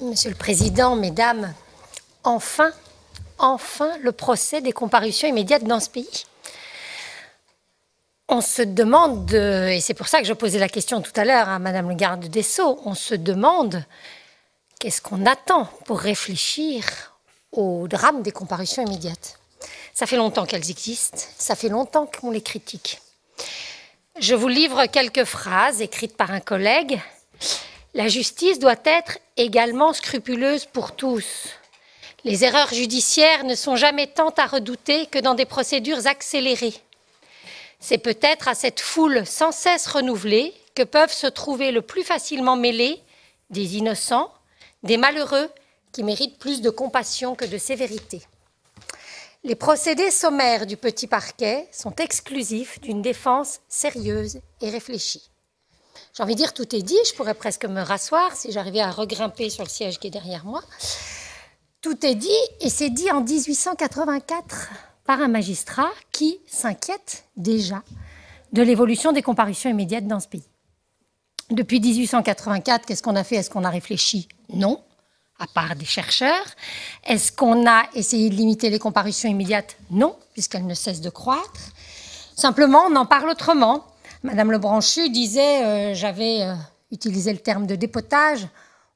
Monsieur le Président, Mesdames, enfin le procès des comparutions immédiates dans ce pays. On se demande, et c'est pour ça que je posais la question tout à l'heure à Madame le garde des Sceaux, on se demande qu'est-ce qu'on attend pour réfléchir au drame des comparutions immédiates. Ça fait longtemps qu'elles existent, ça fait longtemps qu'on les critique. Je vous livre quelques phrases écrites par un collègue. La justice doit être également scrupuleuse pour tous. Les erreurs judiciaires ne sont jamais tant à redouter que dans des procédures accélérées. C'est peut-être à cette foule sans cesse renouvelée que peuvent se trouver le plus facilement mêlés des innocents, des malheureux qui méritent plus de compassion que de sévérité. Les procédés sommaires du petit parquet sont exclusifs d'une défense sérieuse et réfléchie. J'ai envie de dire, tout est dit, je pourrais presque me rasseoir si j'arrivais à regrimper sur le siège qui est derrière moi. Tout est dit, et c'est dit en 1884 par un magistrat qui s'inquiète déjà de l'évolution des comparutions immédiates dans ce pays. Depuis 1884, qu'est-ce qu'on a fait? Est-ce qu'on a réfléchi? Non, à part des chercheurs. Est-ce qu'on a essayé de limiter les comparutions immédiates? Non, puisqu'elles ne cessent de croître. Simplement, on en parle autrement. Madame Lebranchu disait, j'avais utilisé le terme de dépotage,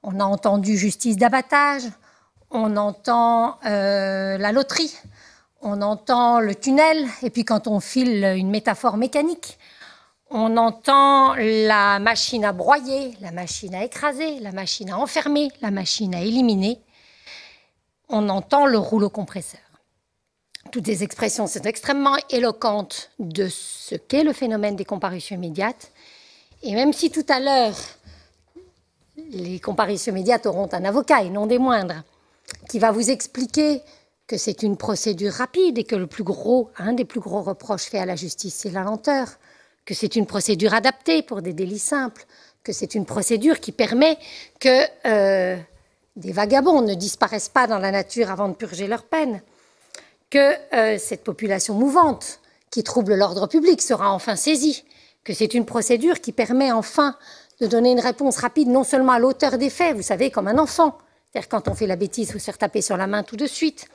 on a entendu justice d'abattage, on entend la loterie, on entend le tunnel, et puis quand on file une métaphore mécanique, on entend la machine à broyer, la machine à écraser, la machine à enfermer, la machine à éliminer, on entend le rouleau compresseur. Toutes ces expressions sont extrêmement éloquentes de ce qu'est le phénomène des comparutions immédiates. Et même si tout à l'heure, les comparutions immédiates auront un avocat, et non des moindres, qui va vous expliquer que c'est une procédure rapide et que un des plus gros reproches faits à la justice, c'est la lenteur, que c'est une procédure adaptée pour des délits simples, que c'est une procédure qui permet que des vagabonds ne disparaissent pas dans la nature avant de purger leur peine, que cette population mouvante qui trouble l'ordre public sera enfin saisie, que c'est une procédure qui permet enfin de donner une réponse rapide non seulement à l'auteur des faits, vous savez, comme un enfant, c'est-à-dire quand on fait la bêtise, il faut se faire taper sur la main tout de suite,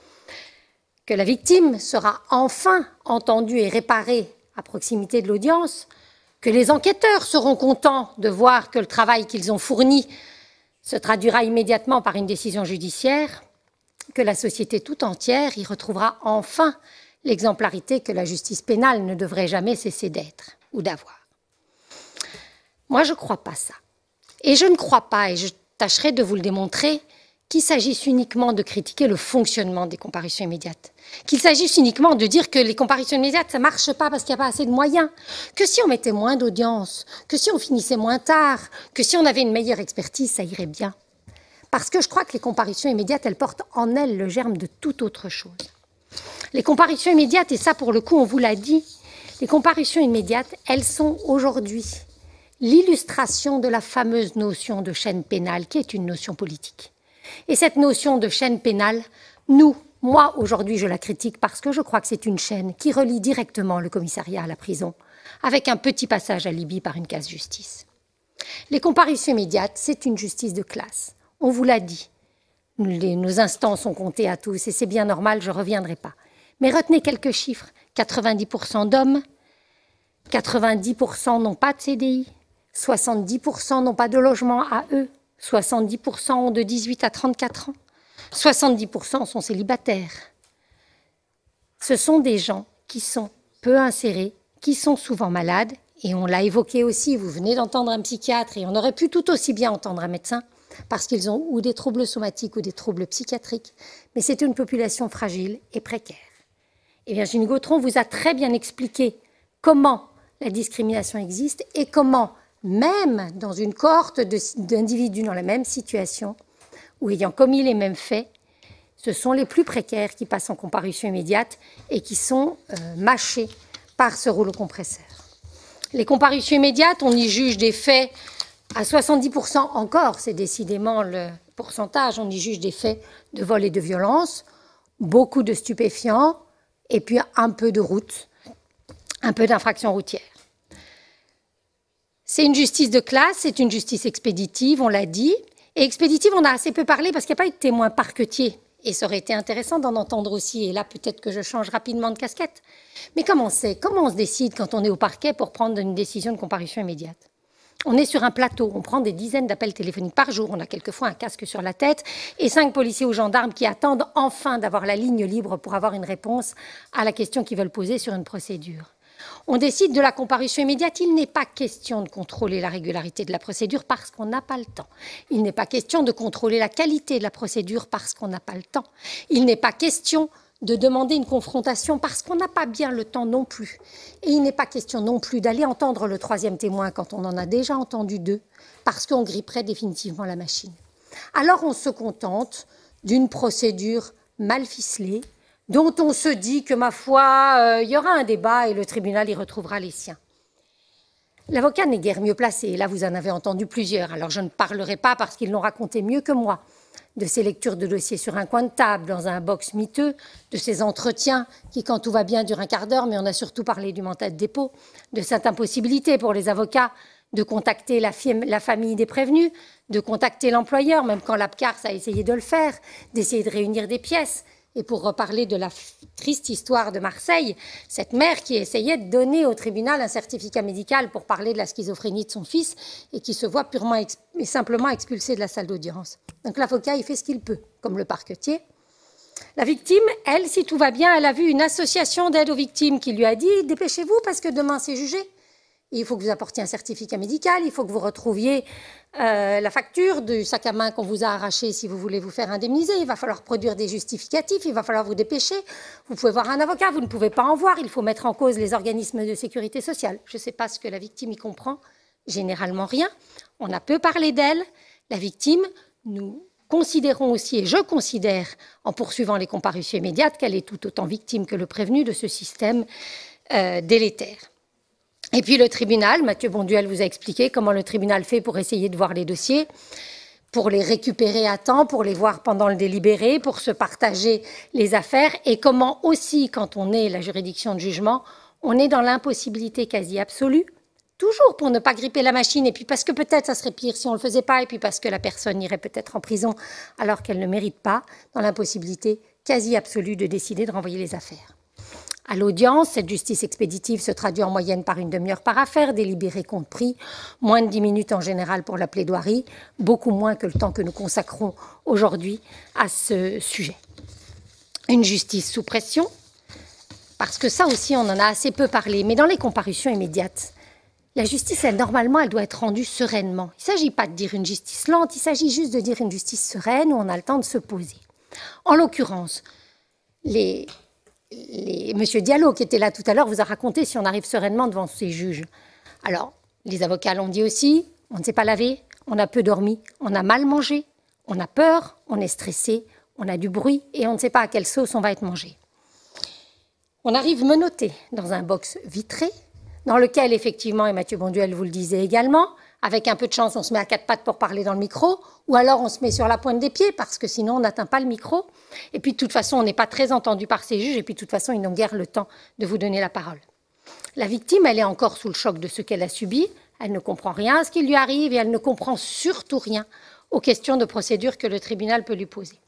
que la victime sera enfin entendue et réparée à proximité de l'audience, que les enquêteurs seront contents de voir que le travail qu'ils ont fourni se traduira immédiatement par une décision judiciaire, que la société tout entière y retrouvera enfin l'exemplarité que la justice pénale ne devrait jamais cesser d'être ou d'avoir. Moi, je ne crois pas ça. Et je ne crois pas, et je tâcherai de vous le démontrer, qu'il s'agisse uniquement de critiquer le fonctionnement des comparutions immédiates, qu'il s'agisse uniquement de dire que les comparutions immédiates, ça ne marche pas parce qu'il n'y a pas assez de moyens, que si on mettait moins d'audience, que si on finissait moins tard, que si on avait une meilleure expertise, ça irait bien. Parce que je crois que les comparutions immédiates, elles portent en elles le germe de toute autre chose. Les comparutions immédiates, et ça pour le coup on vous l'a dit, les comparutions immédiates, elles sont aujourd'hui l'illustration de la fameuse notion de chaîne pénale, qui est une notion politique. Et cette notion de chaîne pénale, moi aujourd'hui je la critique parce que je crois que c'est une chaîne qui relie directement le commissariat à la prison, avec un petit passage à Libye par une case justice. Les comparutions immédiates, c'est une justice de classe. On vous l'a dit, nos instants sont comptés à tous et c'est bien normal, je ne reviendrai pas. Mais retenez quelques chiffres, 90% d'hommes, 90% n'ont pas de CDI, 70% n'ont pas de logement à eux, 70% ont de 18 à 34 ans, 70% sont célibataires. Ce sont des gens qui sont peu insérés, qui sont souvent malades, et on l'a évoqué aussi, vous venez d'entendre un psychiatre, et on aurait pu tout aussi bien entendre un médecin, parce qu'ils ont ou des troubles somatiques ou des troubles psychiatriques, mais c'est une population fragile et précaire. Et Virginie Gautron vous a très bien expliqué comment la discrimination existe et comment, même dans une cohorte d'individus dans la même situation, ou ayant commis les mêmes faits, ce sont les plus précaires qui passent en comparution immédiate et qui sont mâchés par ce rouleau compresseur. Les comparutions immédiates, on y juge des faits à 70% encore, c'est décidément le pourcentage, on y juge des faits de vol et de violence, beaucoup de stupéfiants, et puis un peu de route, un peu d'infraction routière. C'est une justice de classe, c'est une justice expéditive, on l'a dit, Et expéditive, on a assez peu parlé parce qu'il n'y a pas eu de témoin parquetier. Et ça aurait été intéressant d'en entendre aussi. Et là, peut-être que je change rapidement de casquette. Mais comment on se décide quand on est au parquet pour prendre une décision de comparution immédiate? On est sur un plateau, on prend des dizaines d'appels téléphoniques par jour, on a quelquefois un casque sur la tête et 5 policiers ou gendarmes qui attendent enfin d'avoir la ligne libre pour avoir une réponse à la question qu'ils veulent poser sur une procédure. On décide de la comparution immédiate. Il n'est pas question de contrôler la régularité de la procédure parce qu'on n'a pas le temps. Il n'est pas question de contrôler la qualité de la procédure parce qu'on n'a pas le temps. Il n'est pas question de demander une confrontation parce qu'on n'a pas bien le temps non plus. Et il n'est pas question non plus d'aller entendre le troisième témoin quand on en a déjà entendu 2 parce qu'on gripperait définitivement la machine. Alors on se contente d'une procédure mal ficelée, dont on se dit que, ma foi, il y aura un débat et le tribunal y retrouvera les siens. L'avocat n'est guère mieux placé. Là, vous en avez entendu plusieurs. Alors, je ne parlerai pas, parce qu'ils l'ont raconté mieux que moi, de ces lectures de dossiers sur un coin de table, dans un box miteux, de ces entretiens qui, quand tout va bien, durent un quart d'heure, mais on a surtout parlé du mandat de dépôt, de cette impossibilité pour les avocats de contacter la famille des prévenus, de contacter l'employeur, même quand l'APCARS a essayé de le faire, d'essayer de réunir des pièces. Et pour reparler de la triste histoire de Marseille, cette mère qui essayait de donner au tribunal un certificat médical pour parler de la schizophrénie de son fils et qui se voit purement et simplement expulsée de la salle d'audience. Donc l'avocat, il fait ce qu'il peut, comme le parquetier. La victime, elle, si tout va bien, elle a vu une association d'aide aux victimes qui lui a dit « Dépêchez-vous parce que demain c'est jugé ». Il faut que vous apportiez un certificat médical, il faut que vous retrouviez la facture du sac à main qu'on vous a arraché si vous voulez vous faire indemniser. Il va falloir produire des justificatifs, il va falloir vous dépêcher. Vous pouvez voir un avocat, vous ne pouvez pas en voir. Il faut mettre en cause les organismes de sécurité sociale. Je ne sais pas ce que la victime y comprend, généralement rien. On a peu parlé d'elle. La victime, nous considérons aussi, et je considère, en poursuivant les comparutions immédiates, qu'elle est tout autant victime que le prévenu de ce système délétère. Et puis le tribunal, Mathieu Bonduel vous a expliqué comment le tribunal fait pour essayer de voir les dossiers, pour les récupérer à temps, pour les voir pendant le délibéré, pour se partager les affaires, et comment aussi, quand on est la juridiction de jugement, on est dans l'impossibilité quasi absolue, toujours pour ne pas gripper la machine, et puis parce que peut-être ça serait pire si on ne le faisait pas, et puis parce que la personne irait peut-être en prison alors qu'elle ne mérite pas, dans l'impossibilité quasi absolue de décider de renvoyer les affaires. À l'audience, cette justice expéditive se traduit en moyenne par une demi-heure par affaire, délibéré compris, moins de 10 minutes en général pour la plaidoirie, beaucoup moins que le temps que nous consacrons aujourd'hui à ce sujet. Une justice sous pression, parce que ça aussi on en a assez peu parlé, mais dans les comparutions immédiates, la justice, normalement, elle doit être rendue sereinement. Il ne s'agit pas de dire une justice lente, il s'agit juste de dire une justice sereine où on a le temps de se poser. En l'occurrence, Monsieur Diallo, qui était là tout à l'heure, vous a raconté si on arrive sereinement devant ces juges. Alors, les avocats l'ont dit aussi, on ne s'est pas lavé, on a peu dormi, on a mal mangé, on a peur, on est stressé, on a du bruit et on ne sait pas à quelle sauce on va être mangé. On arrive menotté dans un box vitré, dans lequel, effectivement, et Mathieu Bonduel vous le disait également, avec un peu de chance, on se met à 4 pattes pour parler dans le micro, ou alors on se met sur la pointe des pieds, parce que sinon on n'atteint pas le micro. Et puis de toute façon, on n'est pas très entendu par ces juges, et puis de toute façon, ils n'ont guère le temps de vous donner la parole. La victime, elle est encore sous le choc de ce qu'elle a subi, elle ne comprend rien à ce qui lui arrive, et elle ne comprend surtout rien aux questions de procédure que le tribunal peut lui poser.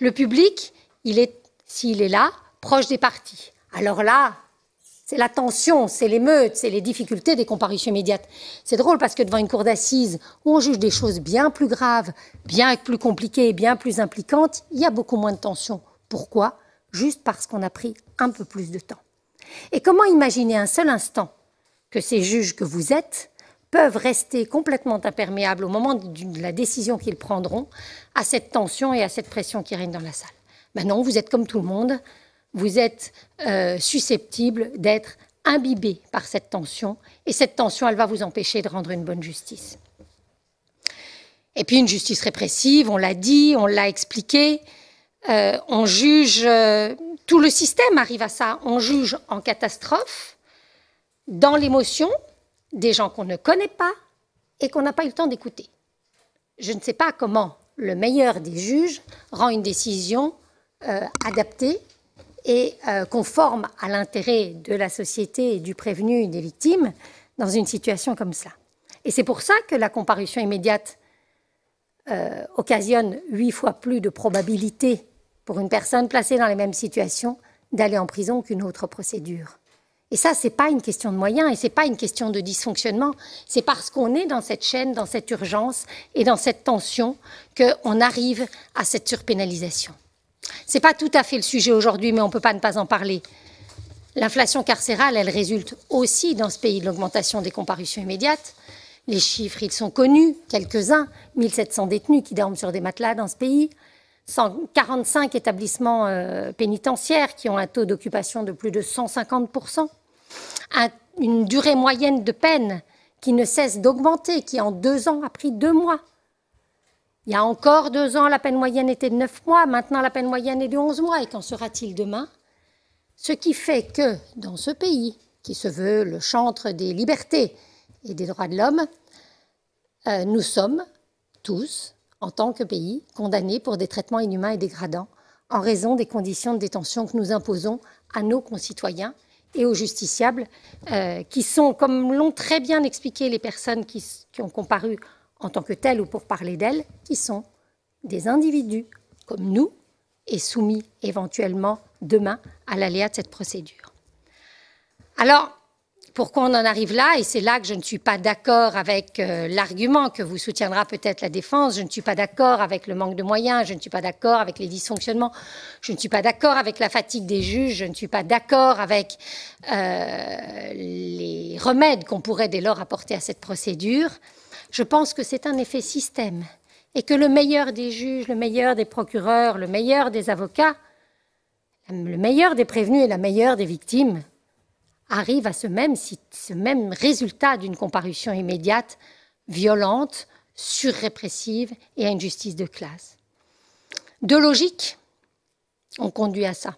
Le public, s'il est là, proche des parties. Alors là, c'est la tension, c'est l'émeute, c'est les difficultés des comparutions immédiates. C'est drôle parce que devant une cour d'assises où on juge des choses bien plus graves, bien plus compliquées, bien plus impliquantes, il y a beaucoup moins de tension. Pourquoi? Juste parce qu'on a pris un peu plus de temps. Et comment imaginer un seul instant que ces juges que vous êtes peuvent rester complètement imperméables au moment de la décision qu'ils prendront à cette tension et à cette pression qui règne dans la salle? Ben non, vous êtes comme tout le monde. Vous êtes susceptible d'être imbibé par cette tension, et cette tension, elle va vous empêcher de rendre une bonne justice. Et puis une justice répressive, on l'a dit, on l'a expliqué, on juge, tout le système arrive à ça, on juge en catastrophe, dans l'émotion, des gens qu'on ne connaît pas et qu'on n'a pas eu le temps d'écouter. Je ne sais pas comment le meilleur des juges rend une décision adaptée et conforme à l'intérêt de la société et du prévenu et des victimes dans une situation comme ça. Et c'est pour ça que la comparution immédiate occasionne 8 fois plus de probabilité pour une personne placée dans les mêmes situations d'aller en prison qu'une autre procédure. Et ça, ce n'est pas une question de moyens et ce n'est pas une question de dysfonctionnement. C'est parce qu'on est dans cette chaîne, dans cette urgence et dans cette tension qu'on arrive à cette surpénalisation. Ce n'est pas tout à fait le sujet aujourd'hui, mais on ne peut pas ne pas en parler. L'inflation carcérale, elle résulte aussi dans ce pays de l'augmentation des comparutions immédiates. Les chiffres, ils sont connus, quelques-uns, 1700 détenus qui dorment sur des matelas dans ce pays, 145 établissements pénitentiaires qui ont un taux d'occupation de plus de 150%, une durée moyenne de peine qui ne cesse d'augmenter, qui en 2 ans a pris 2 mois. Il y a encore 2 ans, la peine moyenne était de 9 mois, maintenant la peine moyenne est de 11 mois. Et qu'en sera-t-il demain? Ce qui fait que dans ce pays, qui se veut le chantre des libertés et des droits de l'homme, nous sommes tous, en tant que pays, condamnés pour des traitements inhumains et dégradants en raison des conditions de détention que nous imposons à nos concitoyens et aux justiciables qui sont, comme l'ont très bien expliqué les personnes qui ont comparu en tant que telles ou pour parler d'elles, qui sont des individus comme nous et soumis éventuellement demain à l'aléa de cette procédure. Alors, pourquoi on en arrive là? Et c'est là que je ne suis pas d'accord avec l'argument que vous soutiendra peut-être la défense. Je ne suis pas d'accord avec le manque de moyens, je ne suis pas d'accord avec les dysfonctionnements, je ne suis pas d'accord avec la fatigue des juges, je ne suis pas d'accord avec les remèdes qu'on pourrait dès lors apporter à cette procédure. Je pense que c'est un effet système et que le meilleur des juges, le meilleur des procureurs, le meilleur des avocats, le meilleur des prévenus et la meilleure des victimes arrive à ce même résultat d'une comparution immédiate, violente, surrépressive et à une justice de classe. 2 logiques ont conduit à ça.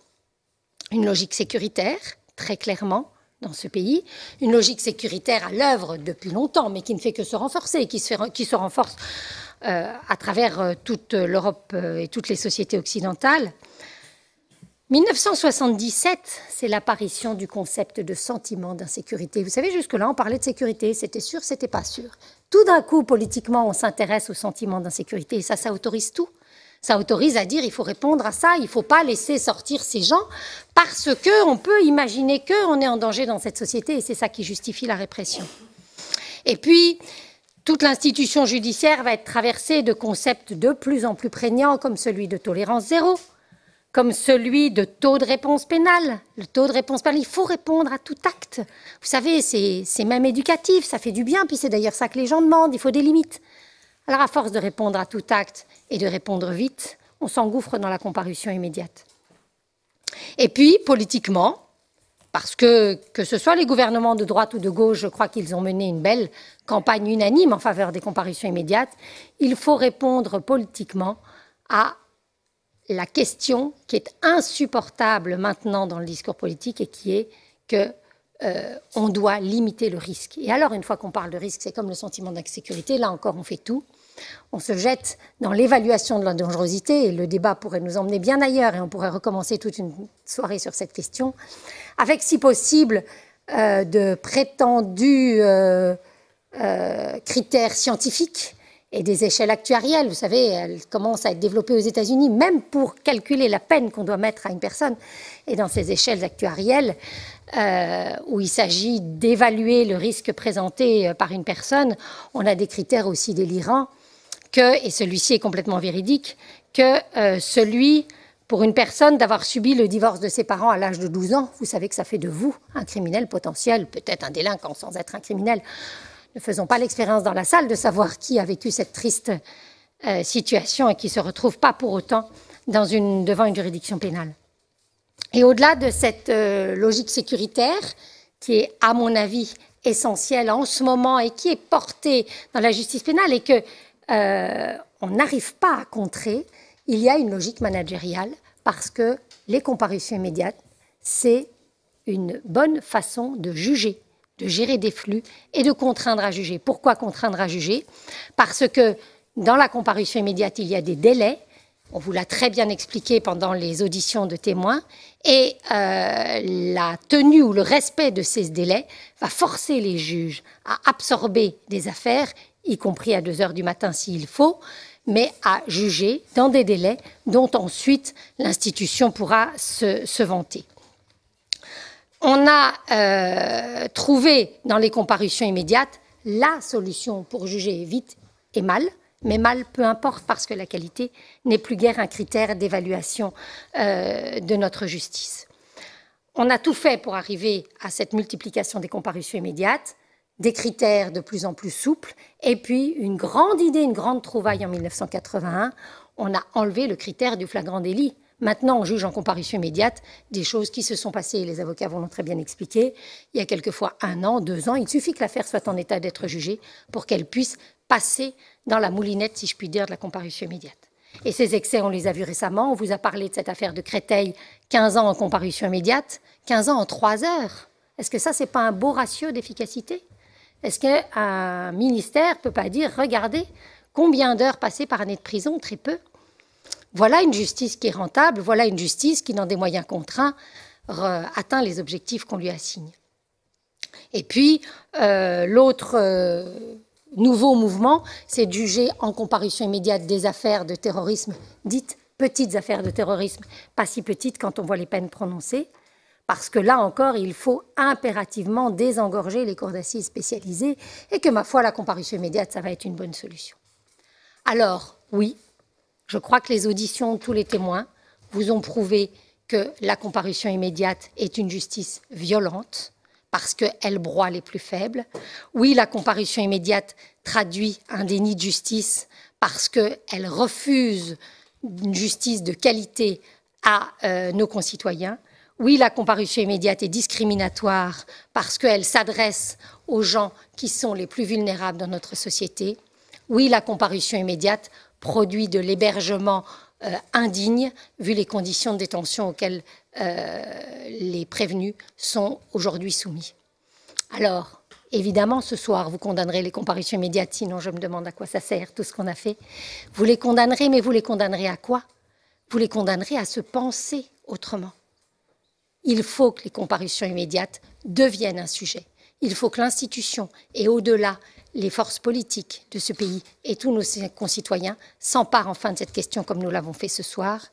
Une logique sécuritaire, très clairement, dans ce pays, une logique sécuritaire à l'œuvre depuis longtemps, mais qui ne fait que se renforcer, qui se renforce à travers toute l'Europe et toutes les sociétés occidentales. 1977, c'est l'apparition du concept de sentiment d'insécurité. Vous savez, jusque-là, on parlait de sécurité, c'était sûr, c'était pas sûr. Tout d'un coup, politiquement, on s'intéresse au sentiment d'insécurité et ça autorise tout. Ça autorise à dire il faut répondre à ça, il ne faut pas laisser sortir ces gens parce qu'on peut imaginer qu'on est en danger dans cette société et c'est ça qui justifie la répression. Et puis, toute l'institution judiciaire va être traversée de concepts de plus en plus prégnants comme celui de tolérance zéro, comme celui de taux de réponse pénale. Le taux de réponse pénale, il faut répondre à tout acte. Vous savez, c'est même éducatif, ça fait du bien, puis c'est d'ailleurs ça que les gens demandent, il faut des limites. Alors à force de répondre à tout acte et de répondre vite, on s'engouffre dans la comparution immédiate. Et puis, politiquement, parce que ce soit les gouvernements de droite ou de gauche, je crois qu'ils ont mené une belle campagne unanime en faveur des comparutions immédiates, il faut répondre politiquement à la question qui est insupportable maintenant dans le discours politique et qui est qu'on doit limiter le risque. Et alors, une fois qu'on parle de risque, c'est comme le sentiment d'insécurité, là encore on fait tout. On se jette dans l'évaluation de la dangerosité et le débat pourrait nous emmener bien ailleurs et on pourrait recommencer toute une soirée sur cette question, avec si possible de prétendus critères scientifiques et des échelles actuarielles. Vous savez, elles commencent à être développées aux États-Unis, même pour calculer la peine qu'on doit mettre à une personne. Et dans ces échelles actuarielles, où il s'agit d'évaluer le risque présenté par une personne, on a des critères aussi délirants et celui-ci est complètement véridique, que celui pour une personne d'avoir subi le divorce de ses parents à l'âge de 12 ans. Vous savez que ça fait de vous un criminel potentiel, peut-être un délinquant sans être un criminel. Ne faisons pas l'expérience dans la salle de savoir qui a vécu cette triste situation et qui ne se retrouve pas pour autant devant une juridiction pénale. Et au-delà de cette logique sécuritaire, qui est, à mon avis, essentielle en ce moment et qui est portée dans la justice pénale et qu'on n'arrive pas à contrer, il y a une logique managériale parce que les comparutions immédiates, c'est une bonne façon de juger, de gérer des flux et de contraindre à juger. Pourquoi contraindre à juger? Parce que dans la comparution immédiate, il y a des délais. On vous l'a très bien expliqué pendant les auditions de témoins. Et la tenue ou le respect de ces délais va forcer les juges à absorber des affaires, y compris à 2 heures du matin s'il faut, mais à juger dans des délais dont ensuite l'institution pourra se vanter. On a trouvé dans les comparutions immédiates la solution pour juger vite et mal, mais mal peu importe parce que la qualité n'est plus guère un critère d'évaluation de notre justice. On a tout fait pour arriver à cette multiplication des comparutions immédiates, des critères de plus en plus souples, et puis une grande idée, une grande trouvaille en 1981, on a enlevé le critère du flagrant délit. Maintenant, on juge en comparution immédiate des choses qui se sont passées, les avocats vont très bien expliquer, il y a quelquefois 1 an, 2 ans, il suffit que l'affaire soit en état d'être jugée pour qu'elle puisse passer dans la moulinette, si je puis dire, de la comparution immédiate. Et ces excès, on les a vus récemment, on vous a parlé de cette affaire de Créteil, 15 ans en comparution immédiate, 15 ans en 3 heures. Est-ce que ça, c'est pas un beau ratio d'efficacité? Est-ce qu'un ministère ne peut pas dire, regardez, combien d'heures passées par année de prison? Très peu. Voilà une justice qui est rentable, voilà une justice qui, dans des moyens contraints, atteint les objectifs qu'on lui assigne. Et puis, l'autre nouveau mouvement, c'est de juger en comparution immédiate des affaires de terrorisme, dites petites affaires de terrorisme, pas si petites quand on voit les peines prononcées, parce que là encore, il faut impérativement désengorger les cours d'assises spécialisées et que, ma foi, la comparution immédiate, ça va être une bonne solution. Alors, oui, je crois que les auditions de tous les témoins vous ont prouvé que la comparution immédiate est une justice violente parce qu'elle broie les plus faibles. Oui, la comparution immédiate traduit un déni de justice parce qu'elle refuse une justice de qualité à nos concitoyens. Oui, la comparution immédiate est discriminatoire parce qu'elle s'adresse aux gens qui sont les plus vulnérables dans notre société. Oui, la comparution immédiate produit de l'hébergement indigne, vu les conditions de détention auxquelles les prévenus sont aujourd'hui soumis. Alors, évidemment, ce soir, vous condamnerez les comparutions immédiates, sinon je me demande à quoi ça sert, tout ce qu'on a fait. Vous les condamnerez, mais vous les condamnerez à quoi? Vous les condamnerez à se penser autrement. Il faut que les comparutions immédiates deviennent un sujet. Il faut que l'institution, et au-delà, les forces politiques de ce pays et tous nos concitoyens s'emparent enfin de cette question comme nous l'avons fait ce soir.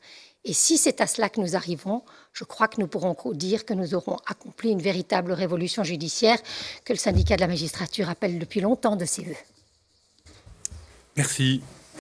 Et si c'est à cela que nous arrivons, je crois que nous pourrons dire que nous aurons accompli une véritable révolution judiciaire que le syndicat de la magistrature appelle depuis longtemps de ses vœux. Merci.